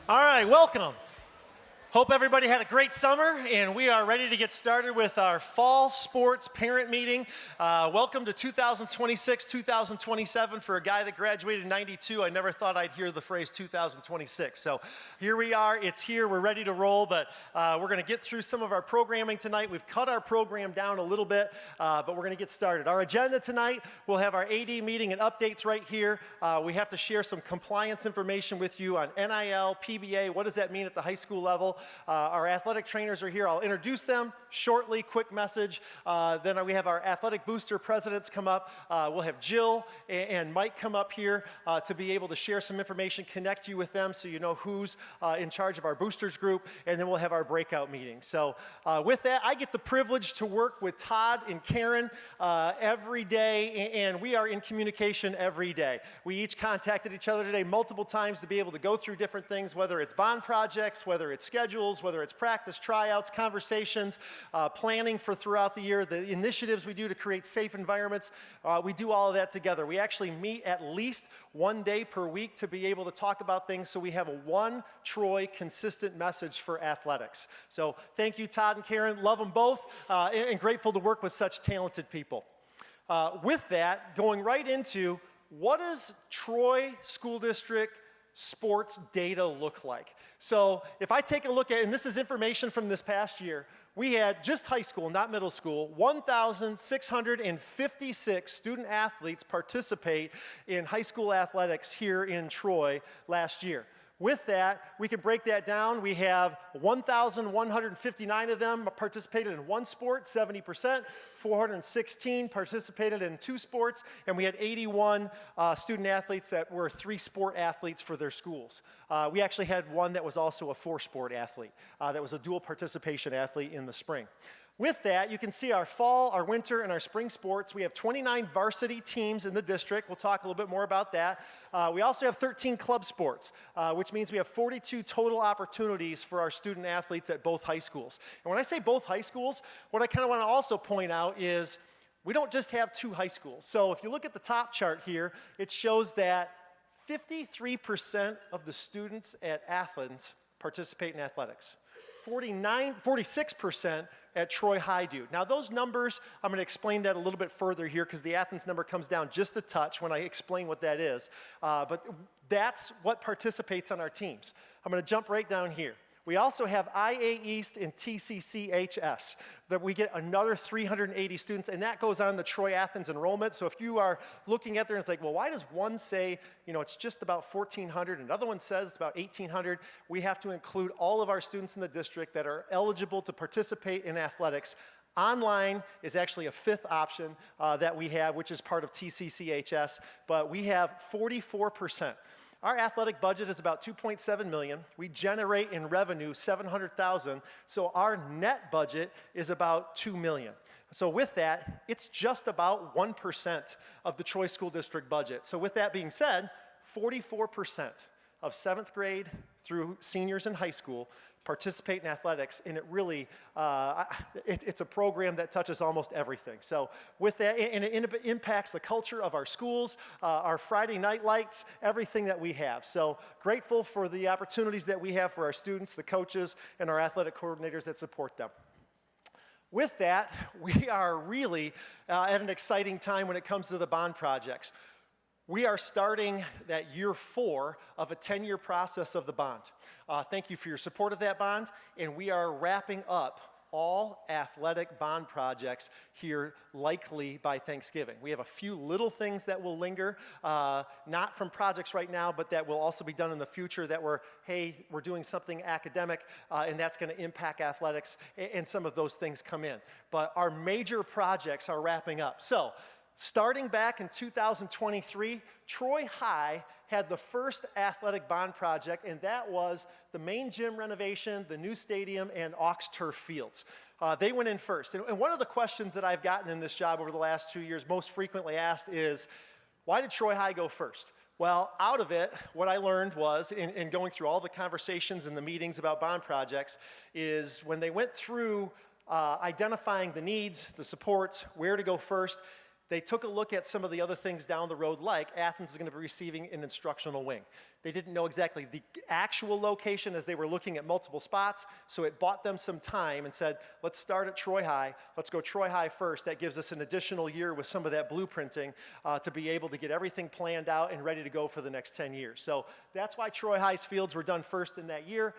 All right, welcome. Hope everybody had a great summer, and we are ready to get started with our fall sports parent meeting. Welcome to 2026, 2027. For a guy that graduated in 92, I never thought I'd hear the phrase 2026. So here we are, it's here, we're ready to roll, but we're gonna get through some of our programming tonight. We've cut our program down a little bit, but we're gonna get started. Our agenda tonight, we'll have our AD meeting and updates right here. We have to share some compliance information with you on NIL, PBA, what does that mean at the high school level? Our athletic trainers are here. I'll introduce them shortly, quick message. Then we have our athletic booster presidents come up. We'll have Jill and Mike come up here to be able to share some information, connect you with them so you know who's in charge of our boosters group, and then we'll have our breakout meeting. So with that, I get the privilege to work with Todd and Karen every day, and we are in communication every day. We each contacted each other today multiple times to be able to go through different things, whether it's bond projects, whether it's schedules, whether it's practice, tryouts, conversations, planning for throughout the year, the initiatives we do to create safe environments. We do all of that together. We actually meet at least one day per week to be able to talk about things so we have a one Troy consistent message for athletics. So thank you, Todd and Karen. Love them both and grateful to work with such talented people. With that, going right into what does Troy School District sports data look like? So if I take a look at, and this is information from this past year, we had just high school, not middle school, 1,656 student athletes participate in high school athletics here in Troy last year. With that, we can break that down. We have 1,159 of them participated in one sport, 70%, 416 participated in two sports, and we had 81 student athletes that were three-sport athletes for their schools. We actually had one that was also a four-sport athlete, that was a dual participation athlete in the spring. With that, you can see our fall, our winter, and our spring sports. We have 29 varsity teams in the district. We'll talk a little bit more about that. We also have 13 club sports, which means we have 42 total opportunities for our student athletes at both high schools. And when I say both high schools, what I kind of want to also point out is we don't just have two high schools. So if you look at the top chart here, it shows that 53% of the students at Athens participate in athletics. 46% at Troy High do. Now those numbers, I'm going to explain that a little bit further here because the Athens number comes down just a touch when I explain what that is. But that's what participates on our teams. I'm going to jump right down here. We also have IA East and TCCHS that we get another 380 students, and that goes on the Troy Athens enrollment. So if you are looking at there and it's like, well, why does one say, you know, it's just about 1,400, and another one says it's about 1,800? We have to include all of our students in the district that are eligible to participate in athletics. Online is actually a fifth option that we have, which is part of TCCHS, but we have 44%. Our athletic budget is about $2.7 million. We generate in revenue $700,000, so our net budget is about $2 million. So with that, it's just about 1% of the Troy School District budget. So with that being said, 44% of 7th grade through seniors in high school participate in athletics, and it really, it's a program that touches almost everything. So with that, and it impacts the culture of our schools, our Friday night lights, everything that we have. So grateful for the opportunities that we have for our students, the coaches, and our athletic coordinators that support them. With that, we are really at an exciting time when it comes to the bond projects. We are starting that year 4 of a 10-year process of the bond. Thank you for your support of that bond, and we are wrapping up all athletic bond projects here likely by Thanksgiving. We have a few little things that will linger, not from projects right now, but that will also be done in the future that we're doing something academic, and that's gonna impact athletics, and some of those things come in. But our major projects are wrapping up. So, starting back in 2023, Troy High had the first athletic bond project, and that was the main gym renovation, the new stadium, and Aux Turf Fields. They went in first. And one of the questions that I've gotten in this job over the last 2 years, most frequently asked is, why did Troy High go first? Well, out of it, what I learned was, in going through all the conversations and the meetings about bond projects, is when they went through identifying the needs, the supports, where to go first, they took a look at some of the other things down the road, like Athens is going to be receiving an instructional wing. They didn't know exactly the actual location as they were looking at multiple spots, so it bought them some time and said, let's start at Troy High. Let's go Troy High first. That gives us an additional year with some of that blueprinting to be able to get everything planned out and ready to go for the next 10 years. So that's why Troy High's fields were done first in that year.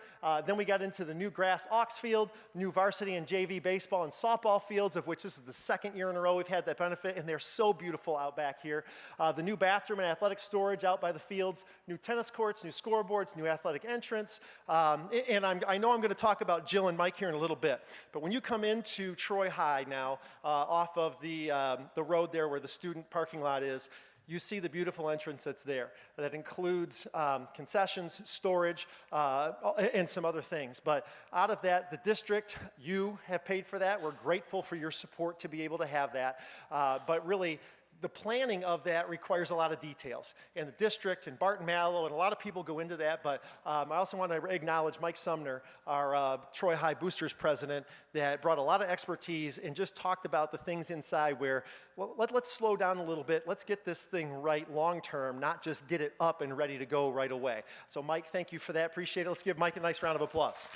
Then we got into the new grass Ox field, new varsity and JV baseball and softball fields, of which this is the second year in a row we've had that benefit, and they're so beautiful out back here. The new bathroom and athletic storage out by the fields, new tennis courts, new scoreboards, new athletic entrance. And I know I'm going to talk about Jill and Mike here in a little bit, but when you come into Troy High now, off of the road there where the student parking lot is, you see the beautiful entrance that's there. That includes concessions, storage, and some other things. But out of that, the district, you have paid for that. We're grateful for your support to be able to have that. But really, the planning of that requires a lot of details. And the district and Barton Malow, and a lot of people go into that, but I also want to acknowledge Mike Sumner, our Troy High Boosters president, that brought a lot of expertise and just talked about the things inside where, well, let's slow down a little bit. Let's get this thing right long term, not just get it up and ready to go right away. So Mike, thank you for that. Appreciate it. Let's give Mike a nice round of applause.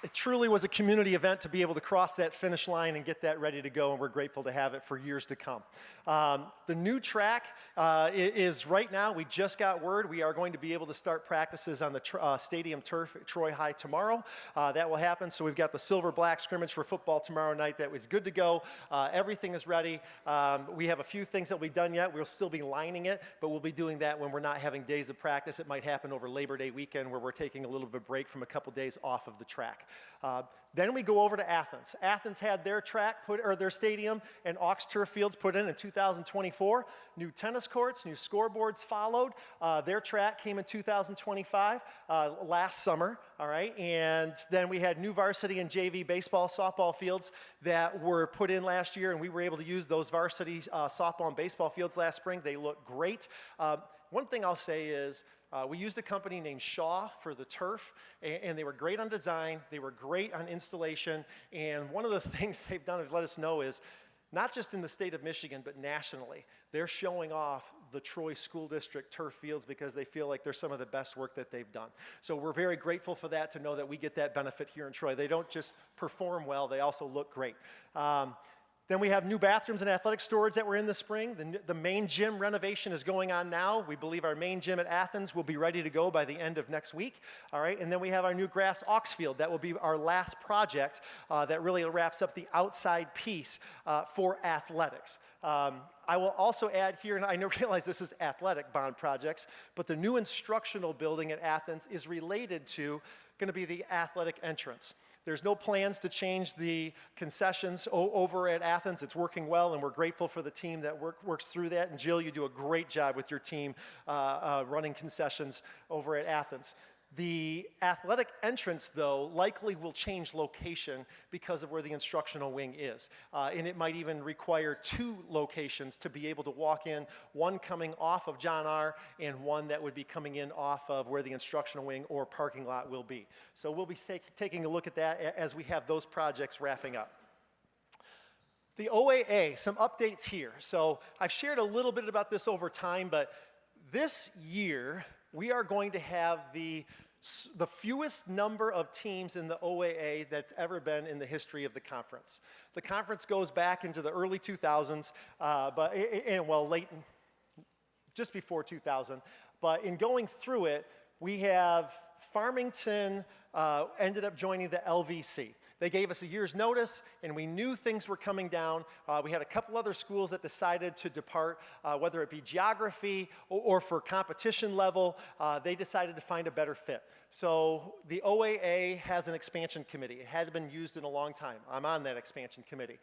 It truly was a community event to be able to cross that finish line and get that ready to go, and we're grateful to have it for years to come. The new track is right now, we just got word, we are going to be able to start practices on the stadium turf at Troy High tomorrow. That will happen, so we've got the silver-black scrimmage for football tomorrow night. That was good to go. Everything is ready. We have a few things that we've done yet. We'll still be lining it, but we'll be doing that when we're not having days of practice. It might happen over Labor Day weekend where we're taking a little bit of a break from a couple days off of the track. Then we go over to Athens. Athens had their track their stadium and Ox turf fields put in 2024. New tennis courts, new scoreboards followed. Their track came in 2025, last summer, all right? And then we had new varsity and JV baseball, softball fields that were put in last year, and we were able to use those varsity softball and baseball fields last spring. They look great. One thing I'll say is, we used a company named Shaw for the turf, and they were great on design, they were great on installation, and one of the things they've done is let us know is, not just in the state of Michigan, but nationally, they're showing off the Troy School District turf fields because they feel like they're some of the best work that they've done. So we're very grateful for that, to know that we get that benefit here in Troy. They don't just perform well, they also look great. Then we have new bathrooms and athletic storage that were in the spring. The main gym renovation is going on now. We believe our main gym at Athens will be ready to go by the end of next week. All right, and then we have our new grass Ox field. That will be our last project that really wraps up the outside piece for athletics. I will also add here, and I realize this is athletic bond projects, but the new instructional building at Athens is related to going to be the athletic entrance. There's no plans to change the concessions over at Athens. It's working well, and we're grateful for the team that works through that. And Jill, you do a great job with your team running concessions over at Athens. The athletic entrance, though, likely will change location because of where the instructional wing is. And it might even require two locations to be able to walk in, one coming off of John R. and one that would be coming in off of where the instructional wing or parking lot will be. So we'll be taking a look at that as we have those projects wrapping up. The OAA, some updates here. So I've shared a little bit about this over time, but this year we are going to have the fewest number of teams in the OAA that's ever been in the history of the conference. The conference goes back into the early 2000s, just before 2000. But in going through it, we have Farmington ended up joining the LVC. They gave us a year's notice, and we knew things were coming down. We had a couple other schools that decided to depart, whether it be geography or for competition level. They decided to find a better fit. So the OAA has an expansion committee. It hadn't been used in a long time. I'm on that expansion committee.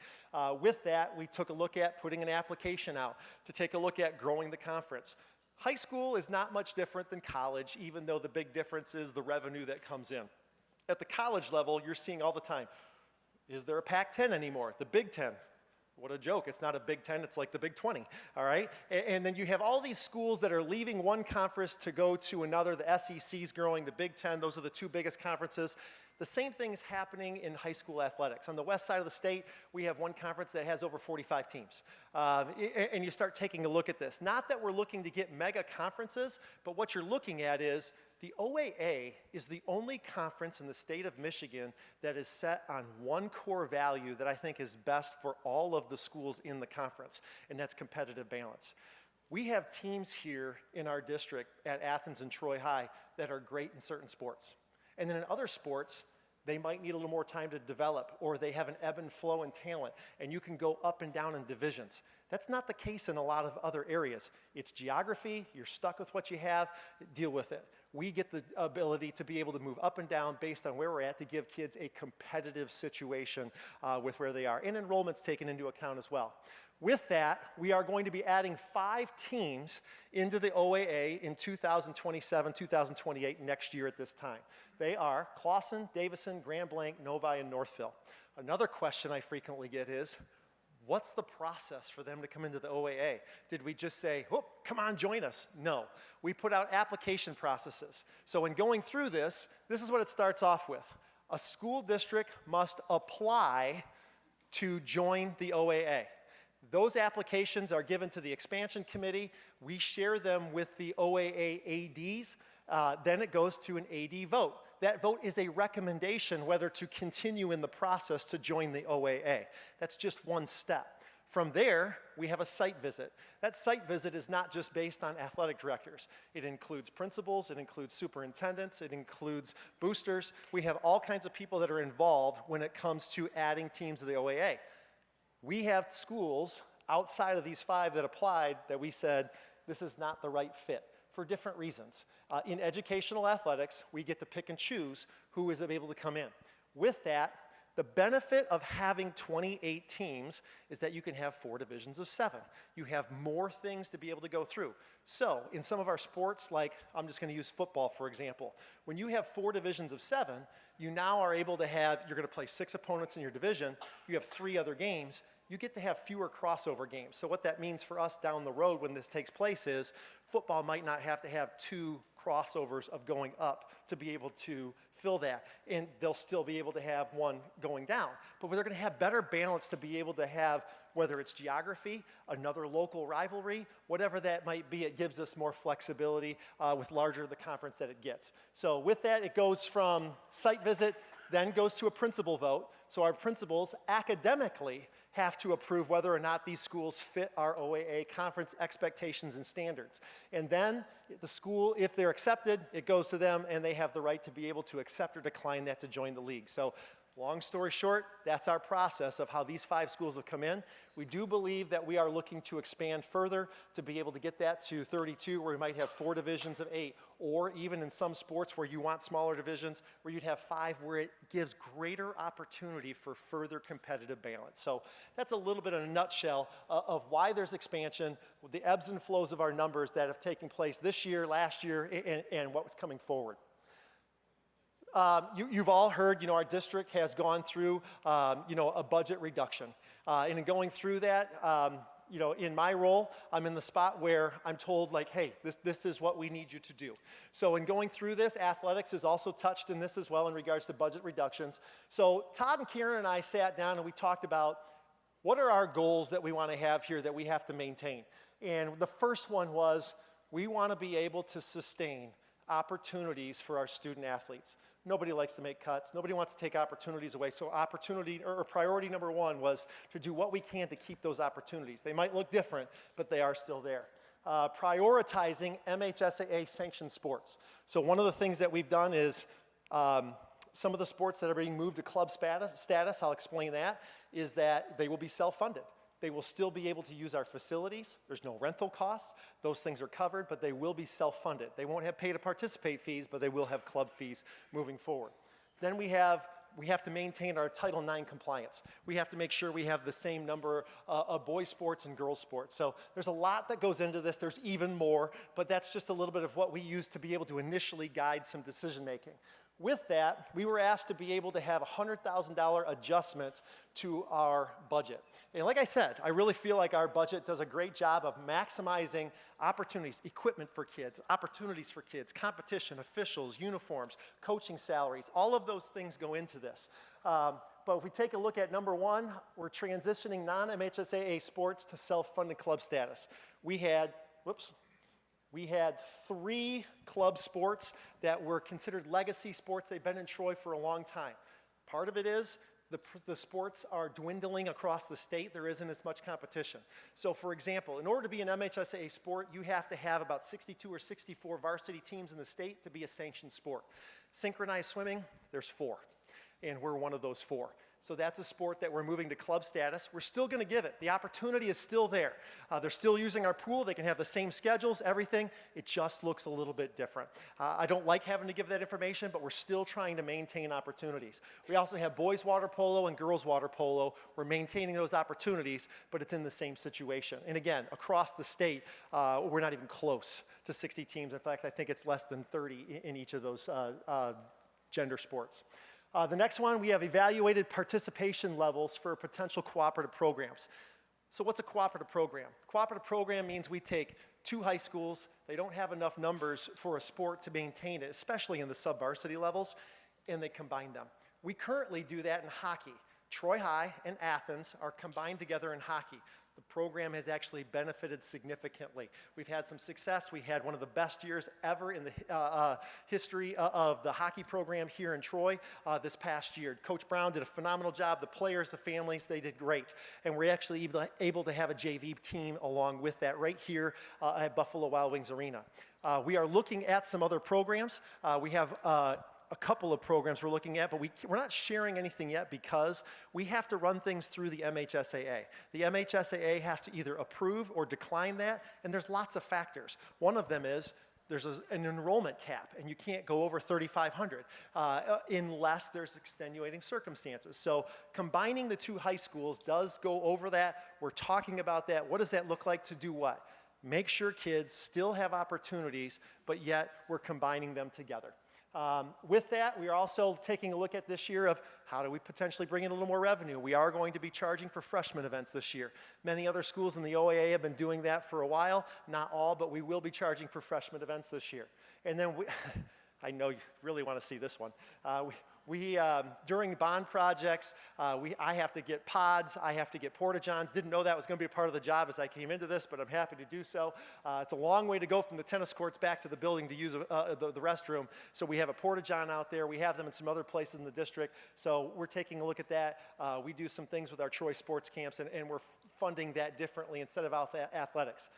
With that, we took a look at putting an application out to take a look at growing the conference. High school is not much different than college, even though the big difference is the revenue that comes in. At the college level, you're seeing all the time, is there a Pac-10 anymore? The Big Ten. What a joke. It's not a Big Ten, it's like the Big 20, all right? And then you have all these schools that are leaving one conference to go to another. The SEC's growing, the Big Ten, those are the two biggest conferences. The same thing is happening in high school athletics. On the west side of the state, we have one conference that has over 45 teams. And you start taking a look at this. Not that we're looking to get mega conferences, but what you're looking at is the OAA is the only conference in the state of Michigan that is set on one core value that I think is best for all of the schools in the conference, and that's competitive balance. We have teams here in our district at Athens and Troy High that are great in certain sports. And then in other sports, they might need a little more time to develop, or they have an ebb and flow in talent, and you can go up and down in divisions. That's not the case in a lot of other areas. It's geography, you're stuck with what you have, deal with it. We get the ability to be able to move up and down based on where we're at to give kids a competitive situation with where they are. And enrollment's taken into account as well. With that, we are going to be adding 5 teams into the OAA in 2027, 2028, next year at this time. They are Clawson, Davison, Grand Blanc, Novi, and Northville. Another question I frequently get is, what's the process for them to come into the OAA? Did we just say, oh, come on, join us? No. We put out application processes. So in going through this, this is what it starts off with. A school district must apply to join the OAA. Those applications are given to the expansion committee. We share them with the OAA ADs. Then it goes to an AD vote. That vote is a recommendation whether to continue in the process to join the OAA. That's just one step. From there, we have a site visit. That site visit is not just based on athletic directors. It includes principals, it includes superintendents, it includes boosters. We have all kinds of people that are involved when it comes to adding teams to the OAA. We have schools outside of these 5 that applied that we said, this is not the right fit for different reasons. In educational athletics, we get to pick and choose who is able to come in. With that, the benefit of having 28 teams is that you can have 4 divisions of 7. You have more things to be able to go through. So in some of our sports, like I'm just going to use football, for example, when you have 4 divisions of 7, you now are able to have, you're going to play 6 opponents in your division, you have 3 other games, you get to have fewer crossover games. So what that means for us down the road when this takes place is football might not have to have 2 crossovers of going up to be able to fill that, and they'll still be able to have one going down. But they're going to have better balance to be able to have, whether it's geography, another local rivalry, whatever that might be, it gives us more flexibility with larger the conference that it gets. So with that, it goes from site visit, then goes to a principal vote. So our principals academically have to approve whether or not these schools fit our OAA conference expectations and standards. And then the school, if they're accepted, it goes to them and they have the right to be able to accept or decline that to join the league. So long story short, that's our process of how these 5 schools have come in. We do believe that we are looking to expand further to be able to get that to 32, where we might have 4 divisions of 8, or even in some sports where you want smaller divisions, where you'd have 5, where it gives greater opportunity for further competitive balance. So that's a little bit in a nutshell of why there's expansion, the ebbs and flows of our numbers that have taken place this year, last year, and what's coming forward. You've all heard, our district has gone through, a budget reduction. And in going through that, in my role, I'm in the spot where I'm told, like, hey, this is what we need you to do. So in going through this, athletics is also touched in this as well in regards to budget reductions. So Todd and Karen and I sat down and we talked about what are our goals that we want to have here that we have to maintain. And the first one was we want to be able to sustain opportunities for our student athletes. Nobody likes to make cuts. Nobody wants to take opportunities away. So priority number 1 was to do what we can to keep those opportunities. They might look different, but they are still there. Prioritizing MHSAA sanctioned sports. So one of the things that we've done is some of the sports that are being moved to club status, I'll explain that, is that they will be self-funded. They will still be able to use our facilities. There's no rental costs. Those things are covered, but they will be self-funded. They won't have pay-to-participate fees, but they will have club fees moving forward. Then we have to maintain our Title IX compliance. We have to make sure we have the same number of boys sports and girls sports. So there's a lot that goes into this. There's even more, but that's just a little bit of what we use to be able to initially guide some decision making. With that, we were asked to be able to have a $100,000 adjustment to our budget. And like I said, I really feel like our budget does a great job of maximizing opportunities, equipment for kids, opportunities for kids, competition, officials, uniforms, coaching salaries, all of those things go into this. But if we take a look at number one, we're transitioning non-MHSAA sports to self-funded club status. We had 3 club sports that were considered legacy sports. They've been in Troy for a long time. Part of it is the sports are dwindling across the state. There isn't as much competition. So for example, in order to be an MHSAA sport, you have to have about 62 or 64 varsity teams in the state to be a sanctioned sport. Synchronized swimming, there's 4, and we're one of those 4. So that's a sport that we're moving to club status. We're still going to give it. The opportunity is still there. They're still using our pool. They can have the same schedules, everything. It just looks a little bit different. I don't like having to give that information, but we're still trying to maintain opportunities. We also have boys water polo and girls water polo. We're maintaining those opportunities, but it's in the same situation. And again, across the state, we're not even close to 60 teams. In fact, I think it's less than 30 in each of those gender sports. The next one, we have evaluated participation levels for potential cooperative programs. So what's a cooperative program? Cooperative program means we take 2 high schools, they don't have enough numbers for a sport to maintain it, especially in the sub-varsity levels, and they combine them. We currently do that in hockey. Troy High and Athens are combined together in hockey. The program has actually benefited significantly. We've had some success. We had one of the best years ever in the history of the hockey program here in Troy this past year. Coach Brown did a phenomenal job. The players, the families, they did great. And we're actually able to have a JV team along with that right here at Buffalo Wild Wings Arena. We are looking at some other programs. We have a couple of programs we're looking at, but we're not sharing anything yet because we have to run things through the MHSAA. The MHSAA has to either approve or decline that, and there's lots of factors. One of them is there's an enrollment cap, and you can't go over 3,500 unless there's extenuating circumstances. So combining the 2 high schools does go over that. We're talking about that. What does that look like to do what? Make sure kids still have opportunities, but yet we're combining them together. With that, we are also taking a look at this year of how do we potentially bring in a little more revenue. We are going to be charging for freshman events this year. Many other schools in the OAA have been doing that for a while. Not all, but we will be charging for freshman events this year. And then I know you really want to see this one. During bond projects, I have to get pods, I have to get porta-johns. Didn't know that was going to be a part of the job as I came into this, but I'm happy to do so. It's a long way to go from the tennis courts back to the building to use the restroom. So we have a porta-john out there. We have them in some other places in the district. So we're taking a look at that. We do some things with our Troy sports camps, and we're funding that differently instead of athletics.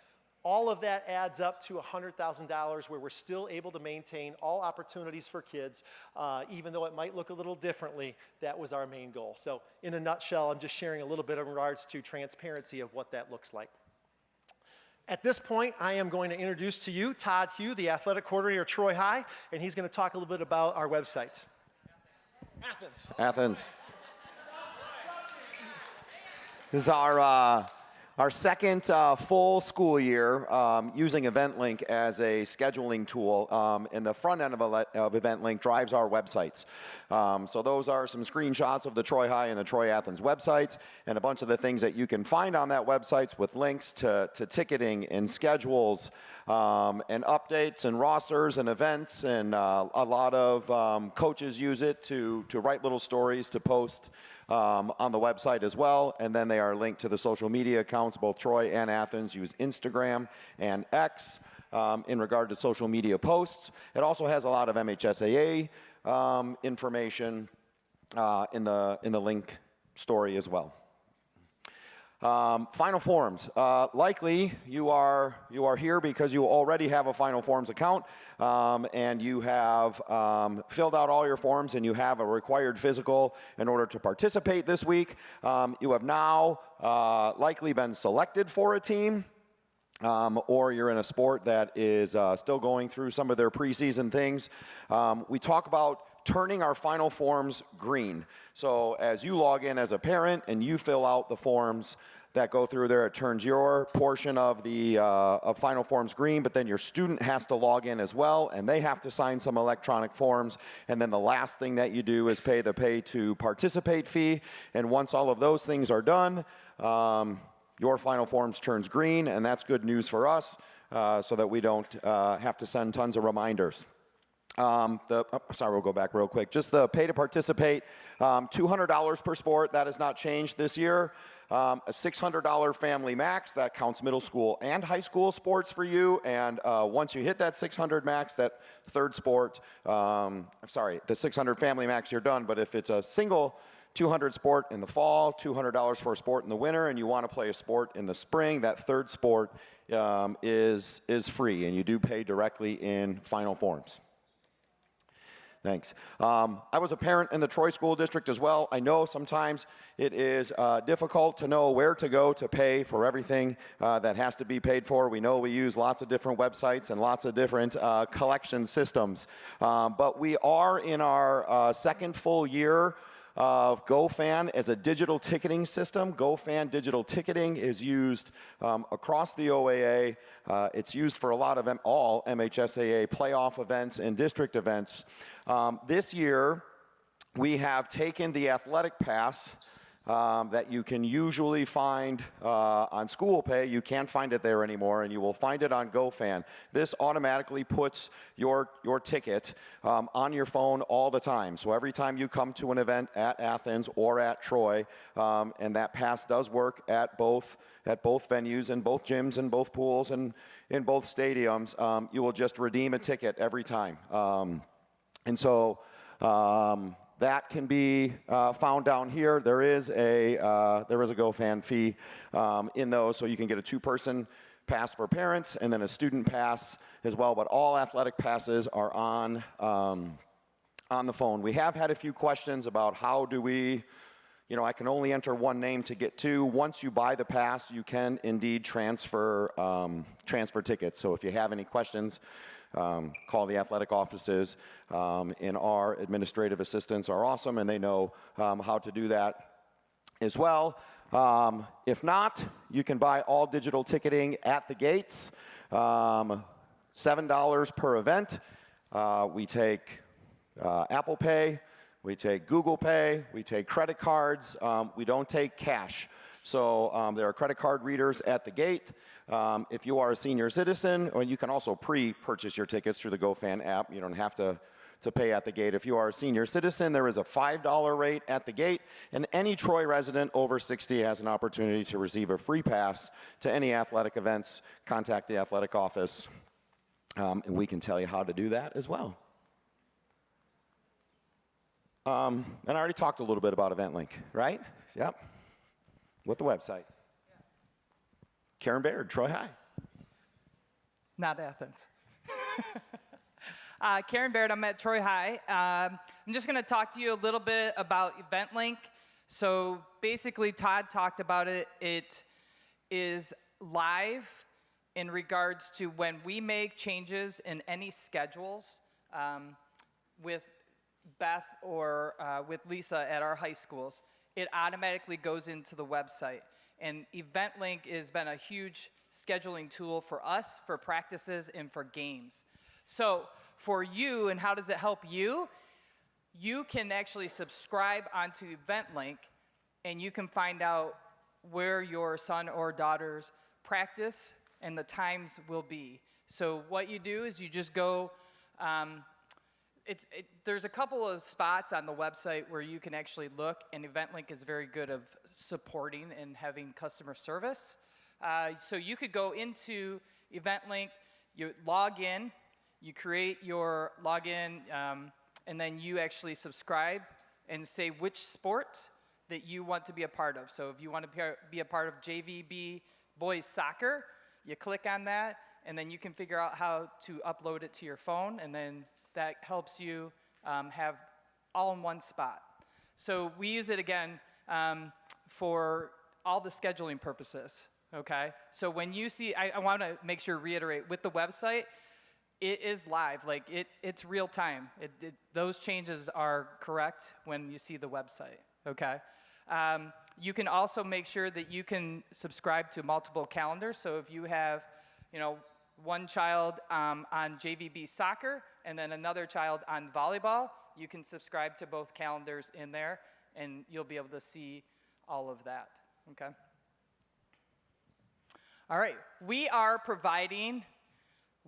All of that adds up to $100,000 where we're still able to maintain all opportunities for kids, even though it might look a little differently. That was our main goal. So in a nutshell, I'm just sharing a little bit in regards to transparency of what that looks like. At this point, I am going to introduce to you Todd Hugh, the athletic coordinator at Troy High, and he's going to talk a little bit about our websites. Athens. This is our second full school year using EventLink as a scheduling tool, and the front end of EventLink drives our websites. So those are some screenshots of the Troy High and the Troy Athens websites, and a bunch of the things that you can find on that website with links to ticketing and schedules and updates and rosters and events, and a lot of coaches use it to write little stories to post on the website as well, and then they are linked to the social media accounts. Both Troy and Athens use Instagram and X in regard to social media posts. It also has a lot of MHSAA information in the link story as well. Final Forms. Likely you are here because you already have a Final Forms account, and you have filled out all your forms, and you have a required physical in order to participate this week. You have now likely been selected for a team, or you're in a sport that is still going through some of their preseason things. We talk about turning our Final Forms green. So as you log in as a parent and you fill out the forms, that go through there. It turns your portion of the of Final Forms green, but then your student has to log in as well, and they have to sign some electronic forms. And then the last thing that you do is pay the pay to participate fee. And once all of those things are done, your Final Forms turns green, and that's good news for us, so that we don't have to send tons of reminders. Sorry, we'll go back real quick. Just the pay to participate, $200 per sport. That has not changed this year. A $600 family max. That counts middle school and high school sports for you. And once you hit that 600 max, that third sport, the 600 family max, you're done. But if it's a single 200 sport in the fall, $200 for a sport in the winter, and you want to play a sport in the spring, that third sport is free, and you do pay directly in Final Forms. Thanks. I was a parent in the Troy School District as well. I know sometimes it is difficult to know where to go to pay for everything that has to be paid for. We know we use lots of different websites and lots of different collection systems. But we are in our second full year of GoFan as a digital ticketing system. GoFan digital ticketing is used across the OAA. It's used for a lot of all MHSAA playoff events and district events. This year, we have taken the athletic pass that you can usually find on School Pay. You can't find it there anymore, and you will find it on GoFan. This automatically puts your ticket on your phone all the time. So every time you come to an event at Athens or at Troy, and that pass does work at both venues and both gyms and both pools and in both stadiums, you will just redeem a ticket every time. And so that can be found down here. There is a GoFan fee in those, so you can get a two-person pass for parents and then a student pass as well. But all athletic passes are on the phone. We have had a few questions about how do we, I can only enter one name to get two. Once you buy the pass, you can indeed transfer tickets. So if you have any questions, call the athletic offices, and our administrative assistants are awesome, and they know how to do that as well. If not, you can buy all digital ticketing at the gates, $7 per event. We take Apple Pay, we take Google Pay, we take credit cards. We don't take cash. So there are credit card readers at the gate. If you are a senior citizen, or you can also pre-purchase your tickets through the GoFan app. You don't have to pay at the gate. If you are a senior citizen, there is a $5 rate at the gate, and any Troy resident over 60 has an opportunity to receive a free pass to any athletic events. Contact the athletic office, and we can tell you how to do that as well. And I already talked a little bit about EventLink, right? Yep. With the website. Karen Baird, Troy High. Not Athens. Karen Baird, I'm at Troy High. I'm just going to talk to you a little bit about EventLink. So basically, Todd talked about it. It is live in regards to when we make changes in any schedules with Beth or with Lisa at our high schools. It automatically goes into the website. And EventLink has been a huge scheduling tool for us, for practices, and for games. So for you, and how does it help you? You can actually subscribe onto EventLink, and you can find out where your son or daughter's practice and the times will be. So what you do is you just go, there's a couple of spots on the website where you can actually look, and EventLink is very good of supporting and having customer service. So you could go into EventLink, you log in, you create your login, and then you actually subscribe and say which sport that you want to be a part of. So if you want to be a part of JVB boys soccer, you click on that, and then you can figure out how to upload it to your phone, and then that helps you have all in one spot. So we use it again for all the scheduling purposes, okay? So when you see, I want to make sure reiterate, with the website, it is live, like it's real time. Those changes are correct when you see the website, okay? You can also make sure that you can subscribe to multiple calendars. So if you have, one child on JVB soccer and then another child on volleyball, you can subscribe to both calendars in there, and you'll be able to see all of that, okay? All right, we are providing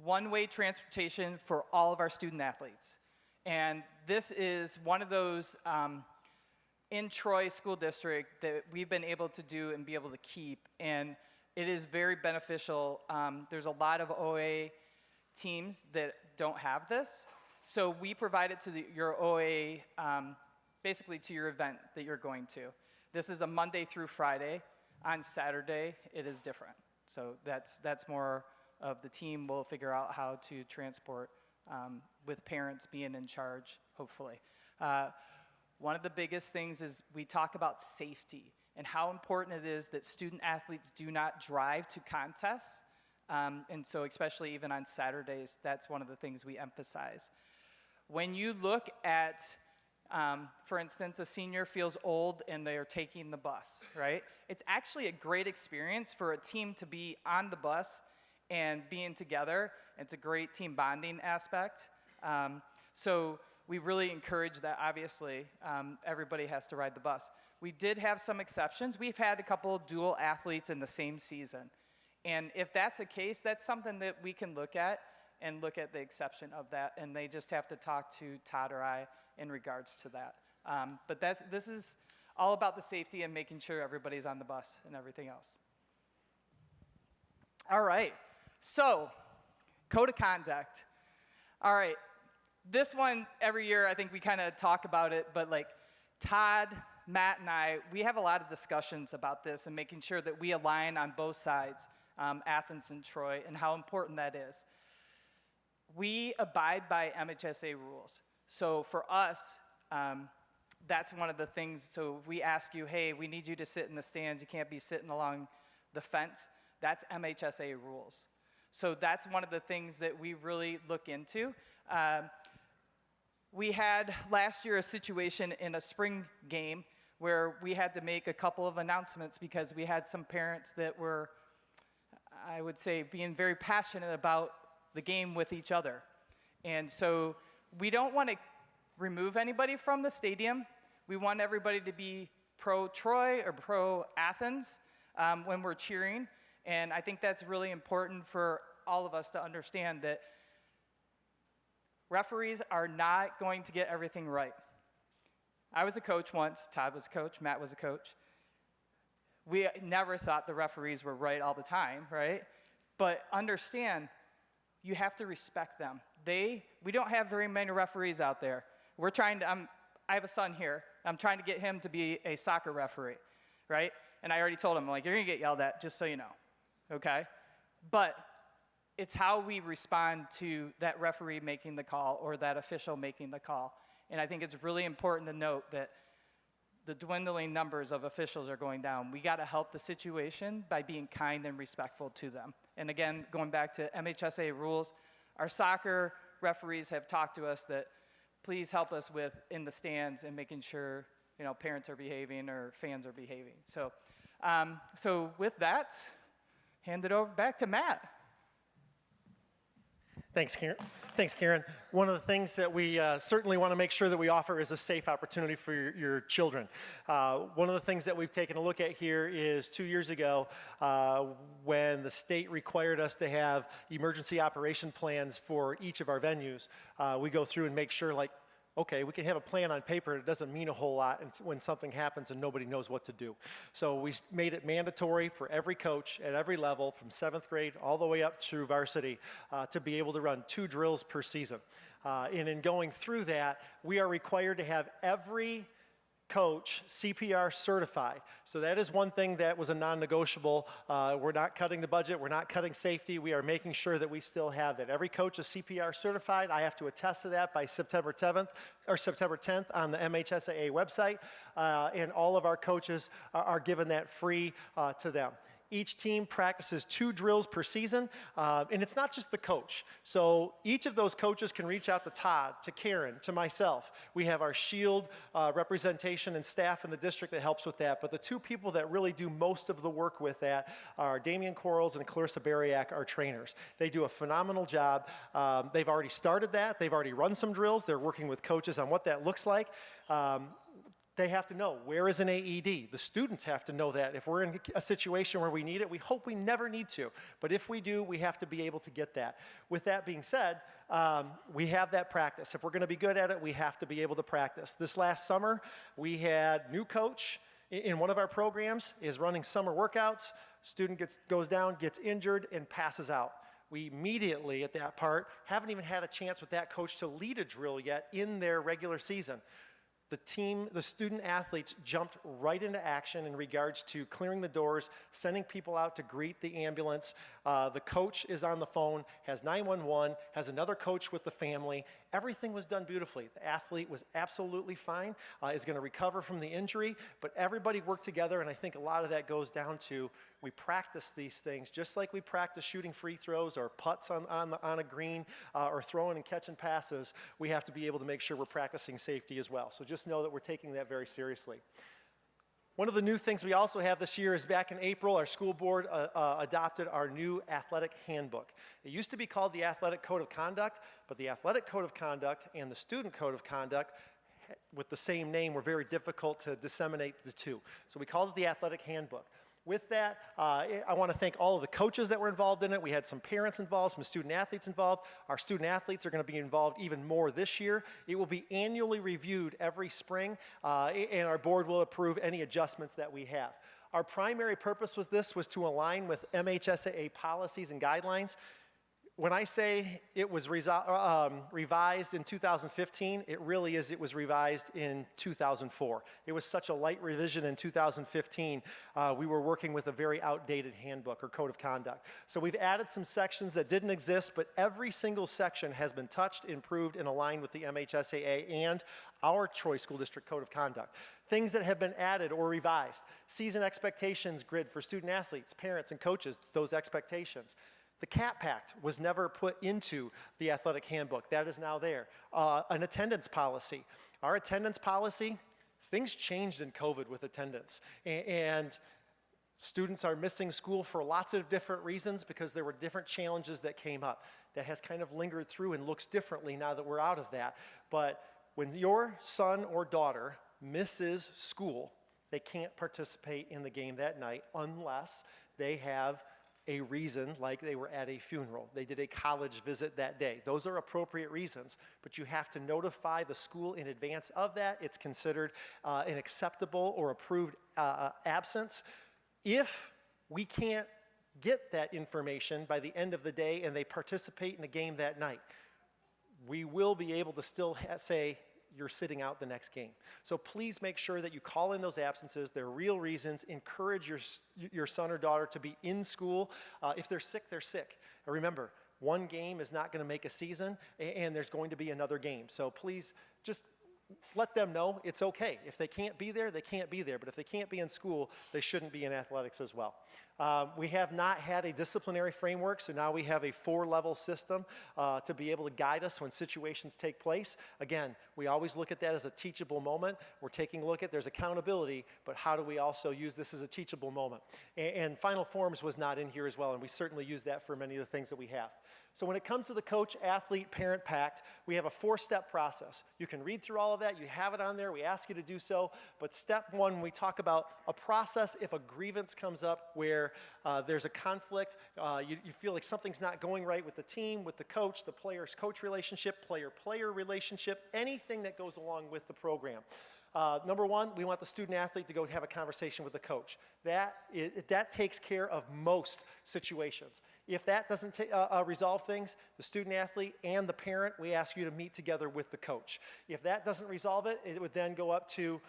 one-way transportation for all of our student athletes. And this is one of those in Troy School District that we've been able to do and be able to keep. And it is very beneficial. There's a lot of OA teams that don't have this. So we provide it to your OA, basically to your event that you're going to. This is a Monday through Friday. On Saturday, it is different. So that's more of the team will figure out how to transport with parents being in charge, hopefully. One of the biggest things is we talk about safety and how important it is that student athletes do not drive to contests. And so especially even on Saturdays, that's one of the things we emphasize. When you look at, for instance, a senior feels old and they are taking the bus, right? It's actually a great experience for a team to be on the bus and being together. It's a great team bonding aspect. So we really encourage that, obviously. Everybody has to ride the bus. We did have some exceptions. We've had a couple dual athletes in the same season. And if that's the case, that's something that we can look at and look at the exception of that. And they just have to talk to Todd or I in regards to that. But this is all about the safety and making sure everybody's on the bus and everything else. All right, so code of conduct. All right, this one, every year, I think we kind of talk about it, but like Todd, Matt, and I, we have a lot of discussions about this and making sure that we align on both sides, Athens and Troy, and how important that is. We abide by MHSA rules. So for us, that's one of the things. So if we ask you, hey, we need you to sit in the stands, you can't be sitting along the fence, that's MHSA rules. So that's one of the things that we really look into. We had last year a situation in a spring game where we had to make a couple of announcements because we had some parents that were, I would say, being very passionate about the game with each other. And so we don't want to remove anybody from the stadium. We want everybody to be pro-Troy or pro-Athens when we're cheering. And I think that's really important for all of us to understand that referees are not going to get everything right. I was a coach once, Todd was a coach, Matt was a coach. We never thought the referees were right all the time, right? But understand, you have to respect them. We don't have very many referees out there. We're trying to, I have a son here. I'm trying to get him to be a soccer referee, right? And I already told him, I'm like, you're gonna get yelled at, just so you know, okay? But it's how we respond to that referee making the call or that official making the call. And I think it's really important to note that the dwindling numbers of officials are going down. We gotta help the situation by being kind and respectful to them. And again, going back to MHSA rules, our soccer referees have talked to us that please help us with in the stands and making sure parents are behaving or fans are behaving. So, so with that, hand it over back to Matt. Thanks, Karen. Thanks, Karen. One of the things that we certainly want to make sure that we offer is a safe opportunity for your children. One of the things that we've taken a look at here is 2 years ago when the state required us to have emergency operation plans for each of our venues. We go through and make sure, like, okay, we can have a plan on paper, it doesn't mean a whole lot when something happens and nobody knows what to do. So we made it mandatory for every coach at every level, from 7th grade all the way up through varsity, to be able to run 2 drills per season. And in going through that, we are required to have every coach CPR certified. So that is one thing that was a non-negotiable. We're not cutting the budget, we're not cutting safety, we are making sure that we still have that. Every coach is CPR certified. I have to attest to that by September 10th on the MHSAA website, and all of our coaches are given that free to them. Each team practices 2 drills per season, and it's not just the coach. So each of those coaches can reach out to Todd, to Karen, to myself. We have our SHIELD representation and staff in the district that helps with that, but the 2 people that really do most of the work with that are Damian Quarles and Clarissa Bariak, our trainers. They do a phenomenal job. They've already started that. They've already run some drills. They're working with coaches on what that looks like. They have to know, where is an AED? The students have to know that. If we're in a situation where we need it, we hope we never need to. But if we do, we have to be able to get that. With that being said, we have that practice. If we're gonna be good at it, we have to be able to practice. This last summer, we had new coach in one of our programs is running summer workouts. Student goes down, gets injured, and passes out. We immediately at that part haven't even had a chance with that coach to lead a drill yet in their regular season. The student athletes jumped right into action in regards to clearing the doors, sending people out to greet the ambulance. The coach is on the phone, has 911, has another coach with the family. Everything was done beautifully. The athlete was absolutely fine, is gonna recover from the injury, but everybody worked together, and I think a lot of that goes down to we practice these things just like we practice shooting free throws or putts on a green or throwing and catching passes. We have to be able to make sure we're practicing safety as well. So just know that we're taking that very seriously. One of the new things we also have this year is back in April, our school board adopted our new athletic handbook. It used to be called the Athletic Code of Conduct, but the Athletic Code of Conduct and the Student Code of Conduct with the same name were very difficult to disseminate the two. So we called it the Athletic Handbook. With that, I want to thank all of the coaches that were involved in it. We had some parents involved, some student athletes involved. Our student athletes are going to be involved even more this year. It will be annually reviewed every spring, and our board will approve any adjustments that we have. Our primary purpose was to align with MHSAA policies and guidelines. When I say it was revised in 2015, it really is, it was revised in 2004. It was such a light revision in 2015, we were working with a very outdated handbook or code of conduct. So we've added some sections that didn't exist, but every single section has been touched, improved, and aligned with the MHSAA and our Troy School District Code of Conduct. Things that have been added or revised. Season expectations grid for student athletes, parents, and coaches, those expectations. The CAP Pact was never put into the athletic handbook. That is now there. An attendance policy. Our attendance policy, things changed in COVID with attendance. And students are missing school for lots of different reasons because there were different challenges that came up. That has kind of lingered through and looks differently now that we're out of that. But when your son or daughter misses school, they can't participate in the game that night unless they have a reason, like they were at a funeral. They did a college visit that day. Those are appropriate reasons, but you have to notify the school in advance of that. It's considered an acceptable or approved absence. If we can't get that information by the end of the day and they participate in the game that night, we will be able to still say, you're sitting out the next game. So please make sure that you call in those absences. They're real reasons. Encourage your son or daughter to be in school. If they're sick, they're sick. And remember, one game is not going to make a season, and there's going to be another game. So please just let them know it's okay. If they can't be there, they can't be there. But if they can't be in school, they shouldn't be in athletics as well. We have not had a disciplinary framework, so now we have a 4-level system to be able to guide us when situations take place. Again, we always look at that as a teachable moment. We're taking a look at there's accountability, but how do we also use this as a teachable moment? And Final Forms was not in here as well, and we certainly use that for many of the things that we have. So when it comes to the coach, athlete, parent pact, we have a 4-step process. You can read through all of that. You have it on there. We ask you to do so. But step 1, we talk about a process if a grievance comes up where there's a conflict, you feel like something's not going right with the team, with the coach, the players-coach relationship, player-player relationship, anything that goes along with the program. Number 1, we want the student athlete to go have a conversation with the coach. That takes care of most situations. If that doesn't resolve things, the student athlete and the parent, we ask you to meet together with the coach. If that doesn't resolve it, it would then go up to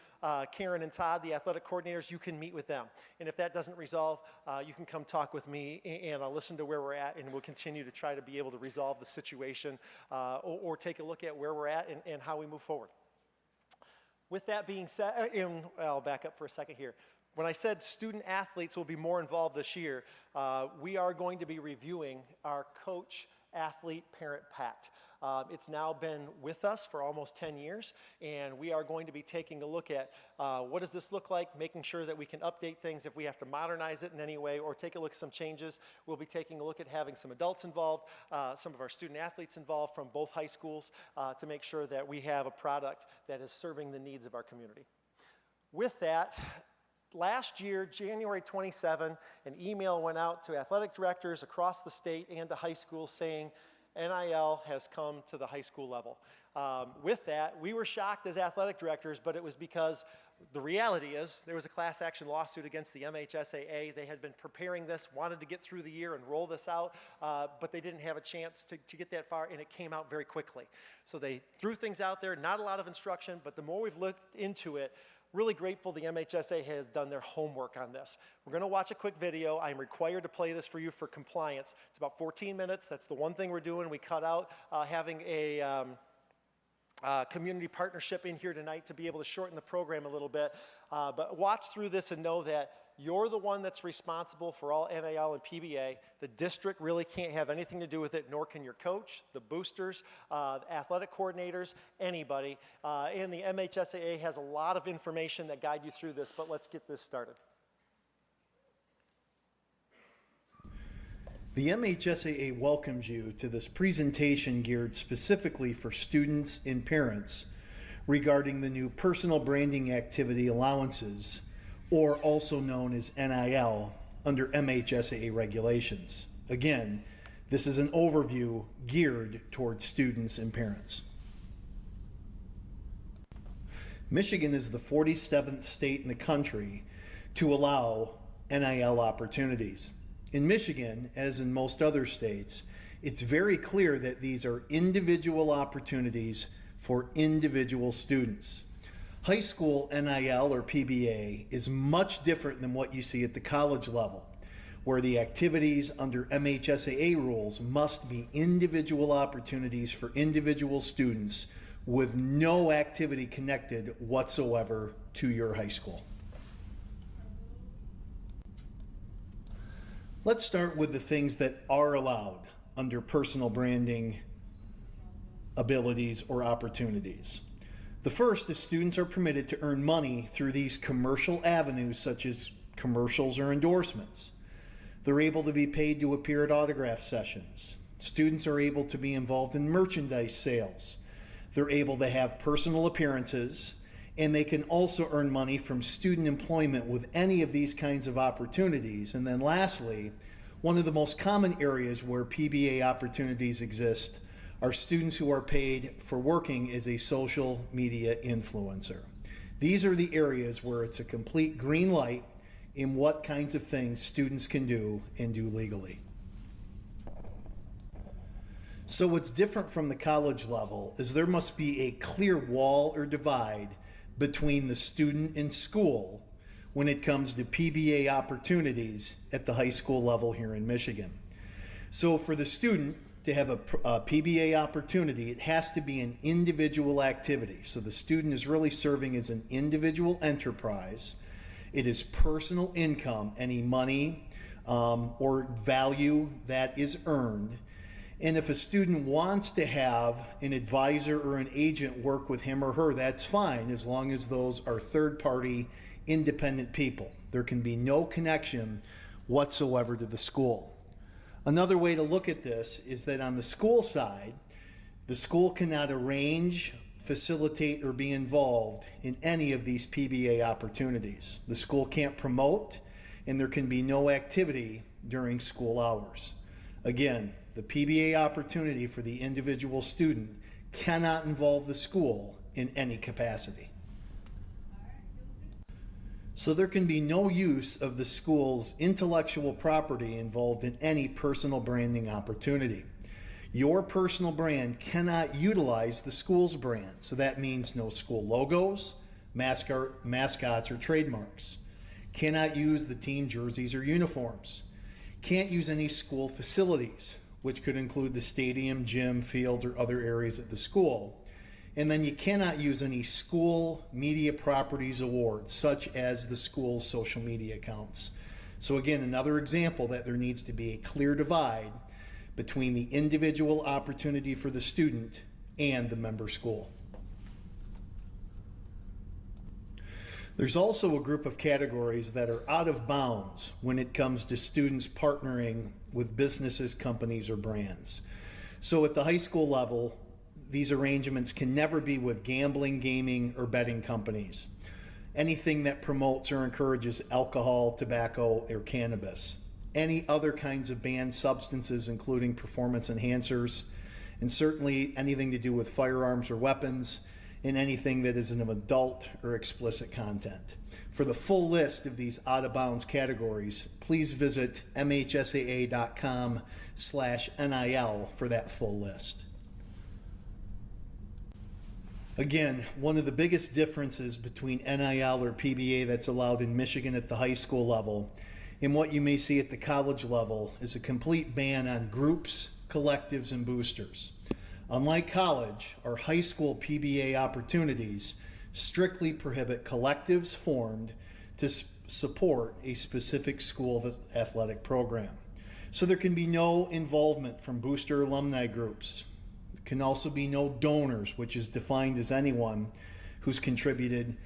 Karen and Todd, the athletic coordinators. You can meet with them. And if that doesn't resolve, you can come talk with me and I'll listen to where we're at, and we'll continue to try to be able to resolve the situation or take a look at where we're at and how we move forward. With that being said, and I'll back up for a second here. when I said student athletes will be more involved this year, we are going to be reviewing our coach athlete parent pact. It's now been with us for almost 10 years, and we are going to be taking a look at what does this look like, making sure that we can update things if we have to modernize it in any way or take a look at some changes. We'll be taking a look at having some adults involved, some of our student athletes involved from both high schools to make sure that we have a product that is serving the needs of our community. With that, last year, January 27, an email went out to athletic directors across the state and to high schools saying, NIL has come to the high school level. With that, we were shocked as athletic directors, but it was because the reality is there was a class action lawsuit against the MHSAA. They had been preparing this, wanted to get through the year and roll this out, but they didn't have a chance to get that far, and it came out very quickly. So they threw things out there, not a lot of instruction, but the more we've looked into it, really grateful the MHSA has done their homework on this. We're going to watch a quick video. I'm required to play this for you for compliance. It's about 14 minutes. That's the one thing we're doing. We cut out having a community partnership in here tonight to be able to shorten the program a little bit. But watch through this and know that you're the one that's responsible for all NIL and PBA. The district really can't have anything to do with it, nor can your coach, the boosters, the athletic coordinators, anybody. And the MHSAA has a lot of information that guide you through this, but let's get this started. The MHSAA welcomes you to this presentation geared specifically for students and parents regarding the new personal branding activity allowances, or also known as NIL, under MHSAA regulations. Again, this is an overview geared towards students and parents. Michigan is the 47th state in the country to allow NIL opportunities. In Michigan, as in most other states, it's very clear that these are individual opportunities for individual students. High school NIL or PBA is much different than what you see at the college level, where the activities under MHSAA rules must be individual opportunities for individual students with no activity connected whatsoever to your high school. Let's start with the things that are allowed under personal branding abilities or opportunities. The first is students are permitted to earn money through these commercial avenues such as commercials or endorsements. They're able to be paid to appear at autograph sessions. Students are able to be involved in merchandise sales. They're able to have personal appearances, and they can also earn money from student employment with any of these kinds of opportunities. And then lastly, one of the most common areas where PBA opportunities exist are students who are paid for working as a social media influencer. These are the areas where it's a complete green light in what kinds of things students can do and do legally. So what's different from the college level is there must be a clear wall or divide between the student and school when it comes to PBA opportunities at the high school level here in Michigan. So for the student to have a PBA opportunity, it has to be an individual activity. So the student is really serving as an individual enterprise. It is personal income, any money or value that is earned. And if a student wants to have an advisor or an agent work with him or her, that's fine, as long as those are third-party, independent people. There can be no connection whatsoever to the school. Another way to look at this is that on the school side, the school cannot arrange, facilitate, or be involved in any of these PBA opportunities. The school can't promote, and there can be no activity during school hours. Again, the PBA opportunity for the individual student cannot involve the school in any capacity. So there can be no use of the school's intellectual property involved in any personal branding opportunity. Your personal brand cannot utilize the school's brand. So that means no school logos, mascots, or trademarks. Cannot use the team jerseys or uniforms. Can't use any school facilities, which could include the stadium, gym, field, or other areas at the school. And then you cannot use any school media properties awards, such as the school's social media accounts. So again, another example that there needs to be a clear divide between the individual opportunity for the student and the member school. There's also a group of categories that are out of bounds when it comes to students partnering with businesses, companies, or brands. So at the high school level, these arrangements can never be with gambling, gaming, or betting companies. Anything that promotes or encourages alcohol, tobacco, or cannabis. Any other kinds of banned substances, including performance enhancers, and certainly anything to do with firearms or weapons, and anything that is of adult or explicit content. For the full list of these out-of-bounds categories, please visit mhsaa.com/NIL for that full list. Again, one of the biggest differences between NIL or PBA that's allowed in Michigan at the high school level and what you may see at the college level is a complete ban on groups, collectives, and boosters. Unlike college, our high school PBA opportunities strictly prohibit collectives formed to support a specific school athletic program. So there can be no involvement from booster alumni groups. There can also be no donors, which is defined as anyone who's contributed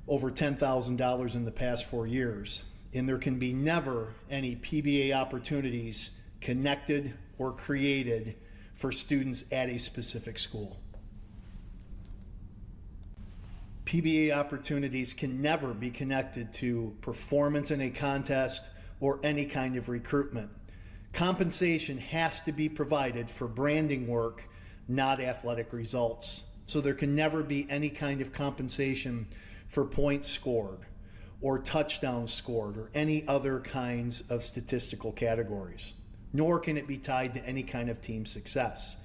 over $10,000 in the past 4 years. And there can be never any PBA opportunities connected or created for students at a specific school. PBA opportunities can never be connected to performance in a contest or any kind of recruitment. Compensation has to be provided for branding work, not athletic results. So there can never be any kind of compensation for points scored or touchdowns scored or any other kinds of statistical categories, nor can it be tied to any kind of team success.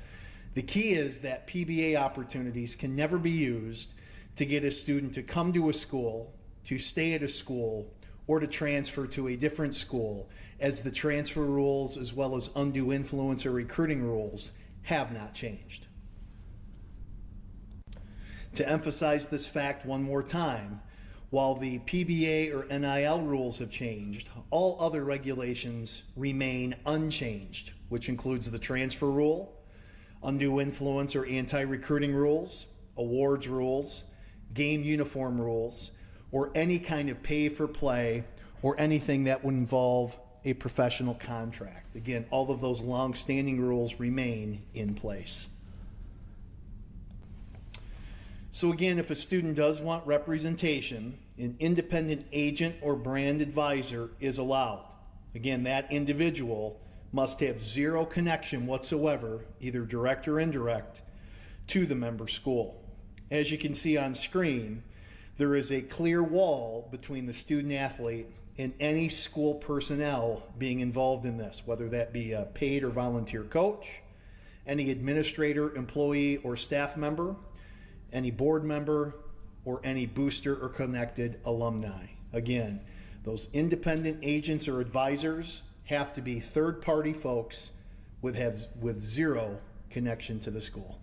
The key is that PBA opportunities can never be used to get a student to come to a school, to stay at a school, or to transfer to a different school, as the transfer rules as well as undue influence or recruiting rules have not changed. To emphasize this fact one more time, while the PBA or NIL rules have changed, all other regulations remain unchanged, which includes the transfer rule, undue influence or anti-recruiting rules, awards rules, game uniform rules, or any kind of pay for play or anything that would involve a professional contract. Again, all of those long-standing rules remain in place. So again, if a student does want representation, an independent agent or brand advisor is allowed. Again, that individual must have zero connection whatsoever, either direct or indirect, to the member school. As you can see on screen, there is a clear wall between the student athlete and any school personnel being involved in this, whether that be a paid or volunteer coach, any administrator, employee, or staff member, any board member, or any booster or connected alumni. Again, those independent agents or advisors have to be third-party folks with zero connection to the school.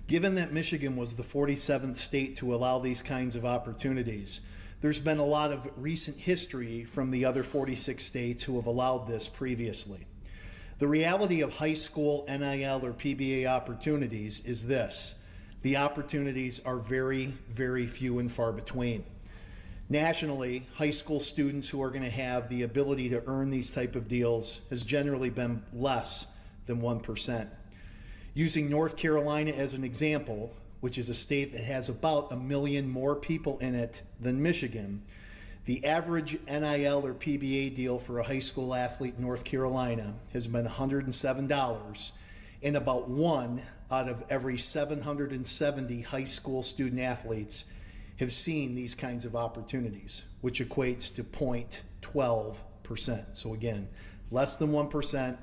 Given that Michigan was the 47th state to allow these kinds of opportunities, there's been a lot of recent history from the other 46 states who have allowed this previously. The reality of high school NIL or PBA opportunities is this: the opportunities are very, very few and far between. Nationally, high school students who are going to have the ability to earn these type of deals has generally been less than 1%. Using North Carolina as an example, which is a state that has about 1 million more people in it than Michigan, the average NIL or PBA deal for a high school athlete in North Carolina has been $107, and about 1 out of every 770 high school student athletes have seen these kinds of opportunities, which equates to 0.12%. So again, less than 1%,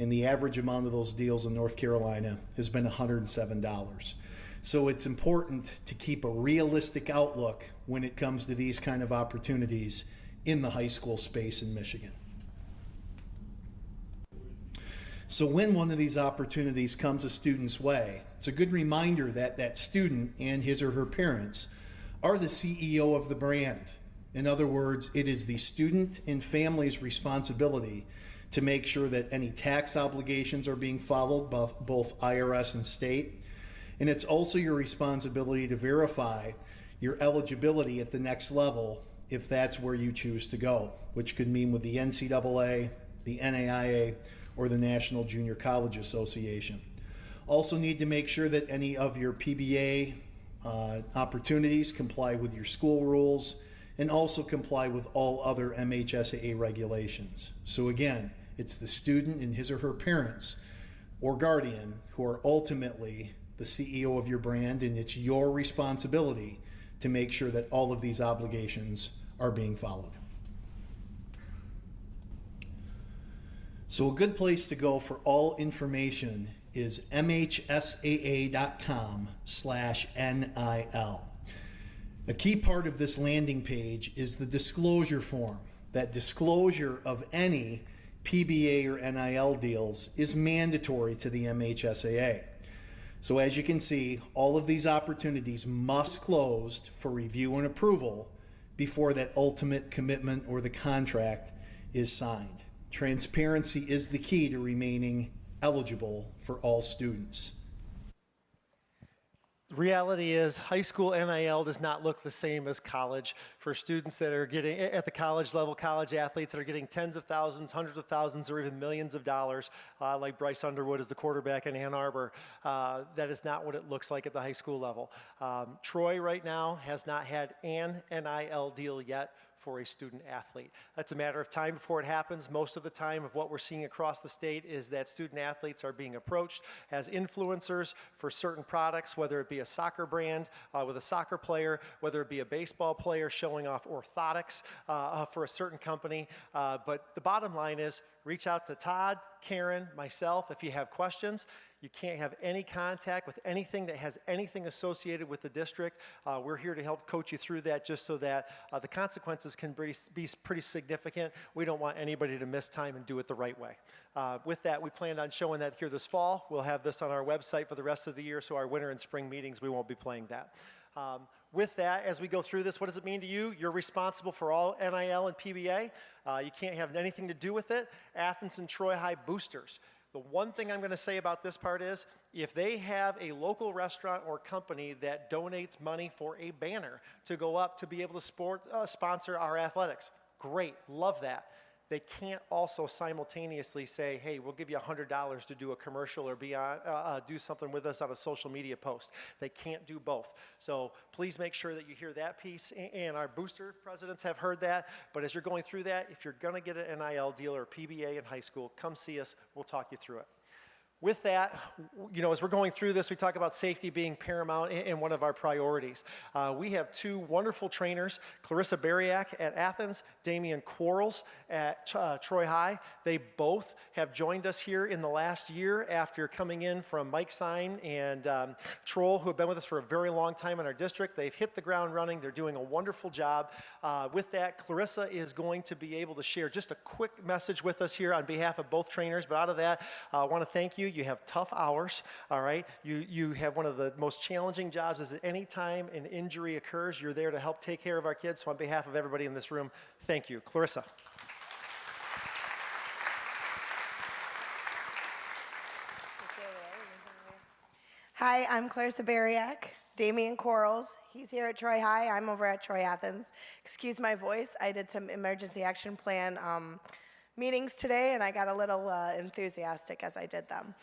and the average amount of those deals in North Carolina has been $107. So it's important to keep a realistic outlook when it comes to these kind of opportunities in the high school space in Michigan. So when one of these opportunities comes a student's way, it's a good reminder that that student and his or her parents are the CEO of the brand. In other words, it is the student and family's responsibility to make sure that any tax obligations are being followed, both IRS and state. And it's also your responsibility to verify your eligibility at the next level if that's where you choose to go, which could mean with the NCAA, the NAIA, or the National Junior College Association. Also need to make sure that any of your PBA opportunities comply with your school rules and also comply with all other MHSAA regulations. So again, it's the student and his or her parents or guardian who are ultimately the CEO of your brand, and it's your responsibility to make sure that all of these obligations are being followed. So a good place to go for all information is mhsaa.com/NIL. A key part of this landing page is the disclosure form. That disclosure of any PBA or NIL deals is mandatory to the MHSAA. So as you can see, all of these opportunities must close for review and approval before that ultimate commitment or the contract is signed. Transparency is the key to remaining eligible for all students. The reality is high school NIL does not look the same as college. For students that are getting at the college level, college athletes that are getting tens of thousands, hundreds of thousands, or even millions of dollars, like Bryce Underwood is the quarterback in Ann Arbor, that is not what it looks like at the high school level. Troy right now has not had an NIL deal yet for a student athlete. That's a matter of time before it happens. Most of the time of what we're seeing across the state is that student athletes are being approached as influencers for certain products, whether it be a soccer brand with a soccer player, whether it be a baseball player showing off orthotics for a certain company. But the bottom line is reach out to Todd, Karen, myself if you have questions. You can't have any contact with anything that has anything associated with the district. We're here to help coach you through that just so that the consequences can be pretty significant. We don't want anybody to miss time and do it the right way. With that, we plan on showing that here this fall. We'll have this on our website for the rest of the year, so our winter and spring meetings, we won't be playing that. With that, as we go through this, what does it mean to you? You're responsible for all NIL and PBA. You can't have anything to do with it. Athens and Troy High boosters. The one thing I'm going to say about this part is if they have a local restaurant or company that donates money for a banner to go up to be able to sponsor our athletics, great, love that. They can't also simultaneously say, hey, we'll give you $100 to do a commercial or do something with us on a social media post. They can't do both. So please make sure that you hear that piece, and our booster presidents have heard that. But as you're going through that, if you're going to get an NIL deal or PBA in high school, come see us. We'll talk you through it. With that, you know, as we're going through this, we talk about safety being paramount and one of our priorities. We have two wonderful trainers, Clarissa Bariak at Athens, Damian Quarles at Troy High. They both have joined us here in the last year after coming in from Mike Sign and Troll, who have been with us for a very long time in our district. They've hit the ground running. They're doing a wonderful job. With that, Clarissa is going to be able to share just a quick message with us here on behalf of both trainers. But out of that, I want to thank you. You have tough hours, all right? You have one of the most challenging jobs is that any time an injury occurs, you're there to help take care of our kids. So on behalf of everybody in this room, thank you. Clarissa. Hi, I'm Clarissa Bariak. Damian Quarles, he's here at Troy High. I'm over at Troy Athens. Excuse my voice. I did some emergency action plan meetings today, and I got a little enthusiastic as I did them.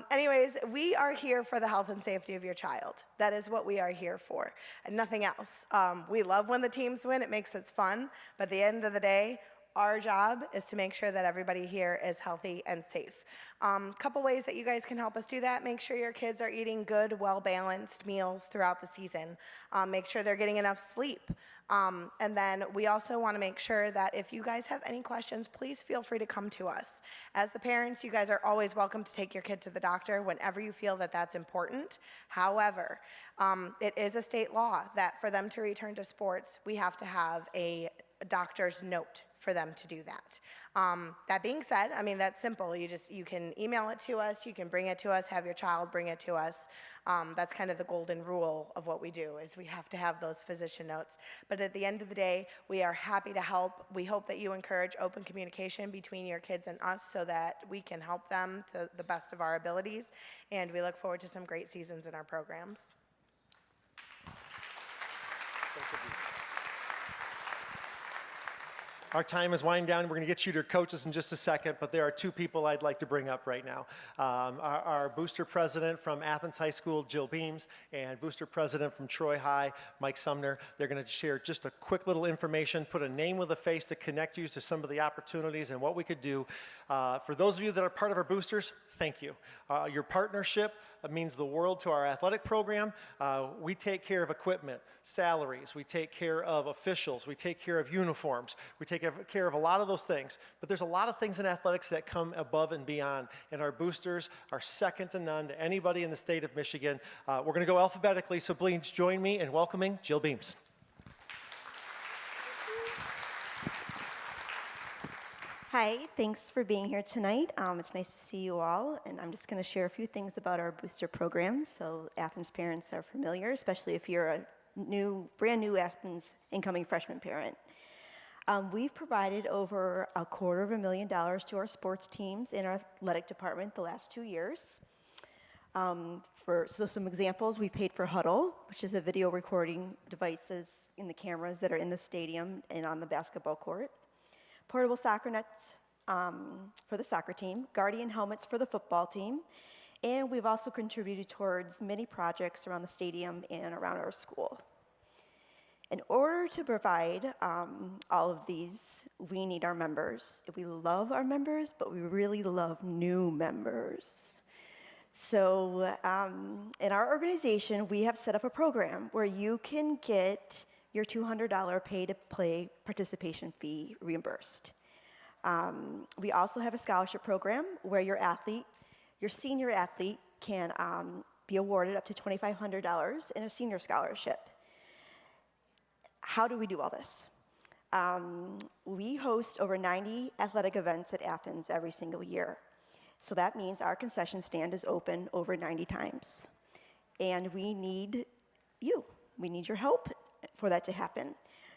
Anyways, we are here for the health and safety of your child. That is what we are here for, and nothing else. We love when the teams win. It makes it fun, but at the end of the day, our job is to make sure that everybody here is healthy and safe. Couple ways that you guys can help us do that. Make sure your kids are eating good, well-balanced meals throughout the season. Make sure they're getting enough sleep. And then we also want to make sure that if you guys have any questions, please feel free to come to us. As the parents, you guys are always welcome to take your kid to the doctor whenever you feel that that's important. However, it is a state law that for them to return to sports, we have to have a doctor's note for them to do that. That being said, I mean, that's simple. You can email it to us, you can bring it to us, have your child bring it to us. That's kind of the golden rule of what we do, is we have to have those physician notes. But at the end of the day, we are happy to help. We hope that you encourage open communication between your kids and us so that we can help them to the best of our abilities. And we look forward to some great seasons in our programs. Our time is winding down. We're going to get you to coaches in just a second, but there are two people I'd like to bring up right now. Our booster president from Athens High School, Jill Beams, and booster president from Troy High, Mike Sumner. They're going to share just a quick little information, put a name with a face to connect you to some of the opportunities and what we could do. For those of you that are part of our boosters, thank you. Your partnership means the world to our athletic program. We take care of equipment, salaries, we take care of officials, we take care of uniforms, we take care of a lot of those things. But there's a lot of things in athletics that come above and beyond, and our boosters are second to none to anybody in the state of Michigan. We're going to go alphabetically, so please join me in welcoming Jill Beams. Hi, thanks for being here tonight. It's nice to see you all, and I'm just going to share a few things about our booster program so Athens parents are familiar, especially if you're a brand new Athens incoming freshman parent. We've provided over $250,000 to our sports teams in our athletic department the last 2 years. So some examples, we paid for Huddle, which is a video recording devices in the cameras that are in the stadium and on the basketball court. Portable soccer nets for the soccer team, Guardian helmets for the football team, and we've also contributed towards many projects around the stadium and around our school. In order to provide all of these, we need our members. We love our members, but we really love new members. So in our organization, we have set up a program where you can get your $200 pay-to-play participation fee reimbursed. We also have a scholarship program where your senior athlete can be awarded up to $2,500 in a senior scholarship. How do we do all this? We host over 90 athletic events at Athens every single year. So that means our concession stand is open over 90 times. And we need you. We need your help for that to happen.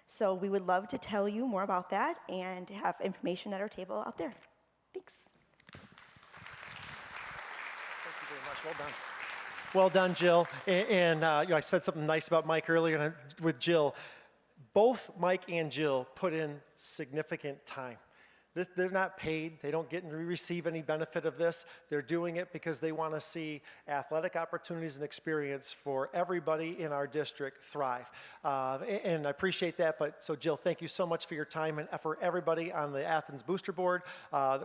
So we would love to tell you more about that and have information at our table out there. Thanks. Thank you very much. Well done. Well done, Jill. And I said something nice about Mike earlier, and with Jill, both Mike and Jill put in significant time. They're not paid. They don't receive any benefit of this. They're doing it because they want to see athletic opportunities and experience for everybody in our district thrive. And I appreciate that. So Jill, thank you so much for your time and effort. Everybody on the Athens Booster Board,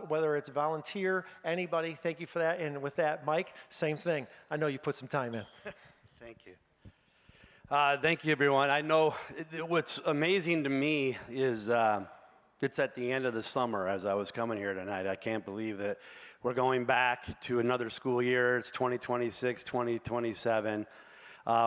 whether it's volunteer, anybody, thank you for that. And with that, Mike, same thing. I know you put some time in. Thank you. Thank you, everyone. I know what's amazing to me is it's at the end of the summer as I was coming here tonight. I can't believe that we're going back to another school year. It's 2026, 2027.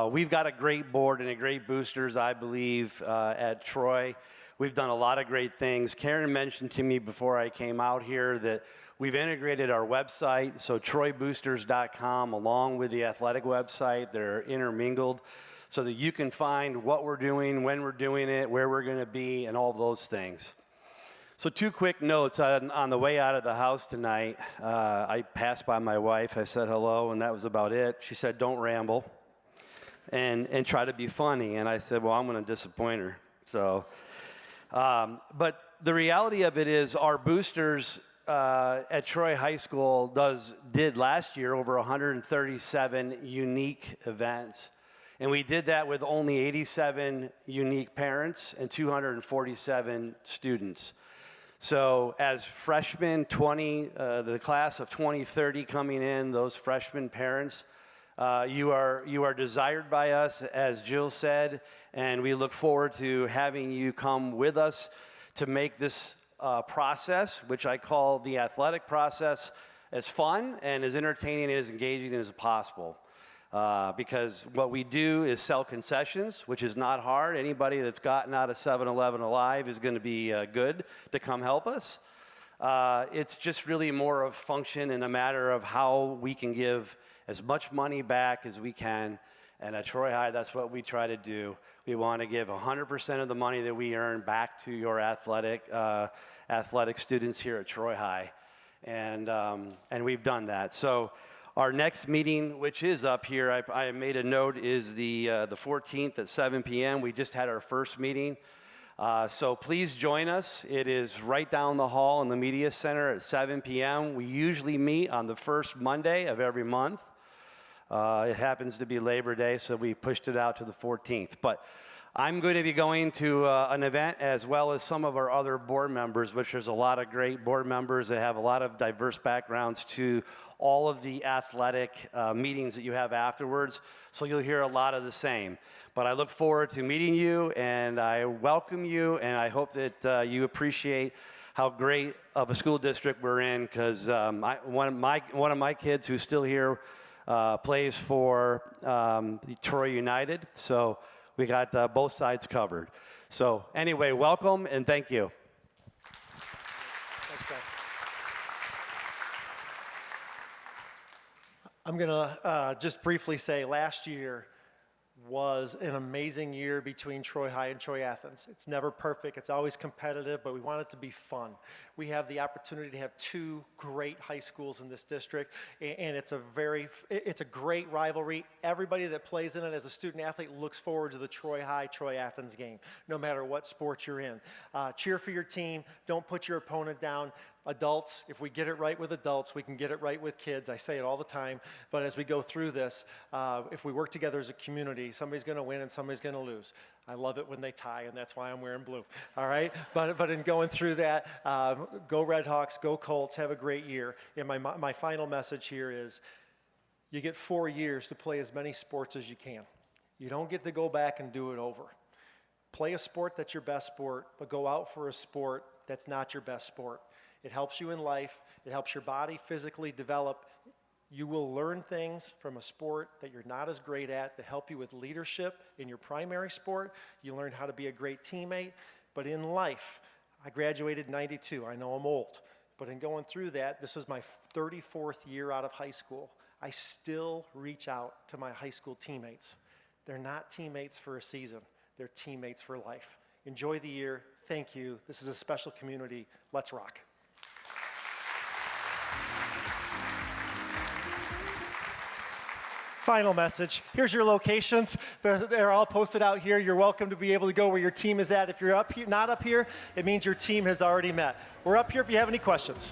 We've got a great board and a great boosters, I believe, at Troy. We've done a lot of great things. Karen mentioned to me before I came out here that we've integrated our website, so troyboosters.com, along with the athletic website. They're intermingled so that you can find what we're doing, when we're doing it, where we're going to be, and all those things. So 2 quick notes. On the way out of the house tonight, I passed by my wife. I said hello, and that was about it. She said, don't ramble and try to be funny. And I said, well, I'm going to disappoint her. So, but the reality of it is our boosters at Troy High School did last year over 137 unique events. And we did that with only 87 unique parents and 247 students. So as freshmen, the class of 2030 coming in, those freshman parents, you are desired by us, as Jill said, and we look forward to having you come with us to make this process, which I call the athletic process, as fun and as entertaining and as engaging as possible. because what we do is sell concessions, which is not hard. Anybody that's gotten out of 7-Eleven alive is going to be good to come help us. It's just really more of function and a matter of how we can give as much money back as we can. And at Troy High, that's what we try to do. We want to give 100% of the money that we earn back to your athletic students here at Troy High. And we've done that. So our next meeting, which is up here, I made a note, is the 14th at 7 p.m. We just had our first meeting. So please join us. It is right down the hall in the Media Center at 7 p.m. We usually meet on the first Monday of every month. It happens to be Labor Day, so we pushed it out to the 14th. But I'm going to be going to an event as well as some of our other board members, which there's a lot of great board members that have a lot of diverse backgrounds to all of the athletic meetings that you have afterwards. So you'll hear a lot of the same. But I look forward to meeting you, and I welcome you, and I hope that you appreciate how great of a school district we're in, because one of my kids who's still here plays for Troy United, so we got both sides covered. So anyway, welcome and thank you. Thanks, John. I'm going to just briefly say last year was an amazing year between Troy High and Troy Athens. It's never perfect, it's always competitive, but we want it to be fun. We have the opportunity to have two great high schools in this district, and it's a great rivalry. Everybody that plays in it as a student athlete looks forward to the Troy High, Troy Athens game, no matter what sport you're in. Cheer for your team, don't put your opponent down. Adults, if we get it right with adults, we can get it right with kids. I say it all the time, but as we go through this, if we work together as a community, somebody's going to win and somebody's going to lose. I love it when they tie, and that's why I'm wearing blue, all right? But in going through that, go Redhawks, go Colts, have a great year. And my final message here is you get 4 years to play as many sports as you can. You don't get to go back and do it over. Play a sport that's your best sport, but go out for a sport that's not your best sport. It helps you in life. It helps your body physically develop. You will learn things from a sport that you're not as great at to help you with leadership in your primary sport. You learn how to be a great teammate. But in life, I graduated in '92. I know I'm old. But in going through that, this was my 34th year out of high school. I still reach out to my high school teammates. They're not teammates for a season. They're teammates for life. Enjoy the year. Thank you. This is a special community. Let's rock. Final message. Here's your locations. They're all posted out here. You're welcome to be able to go where your team is at. If you're up here, not up here, it means your team has already met. We're up here if you have any questions.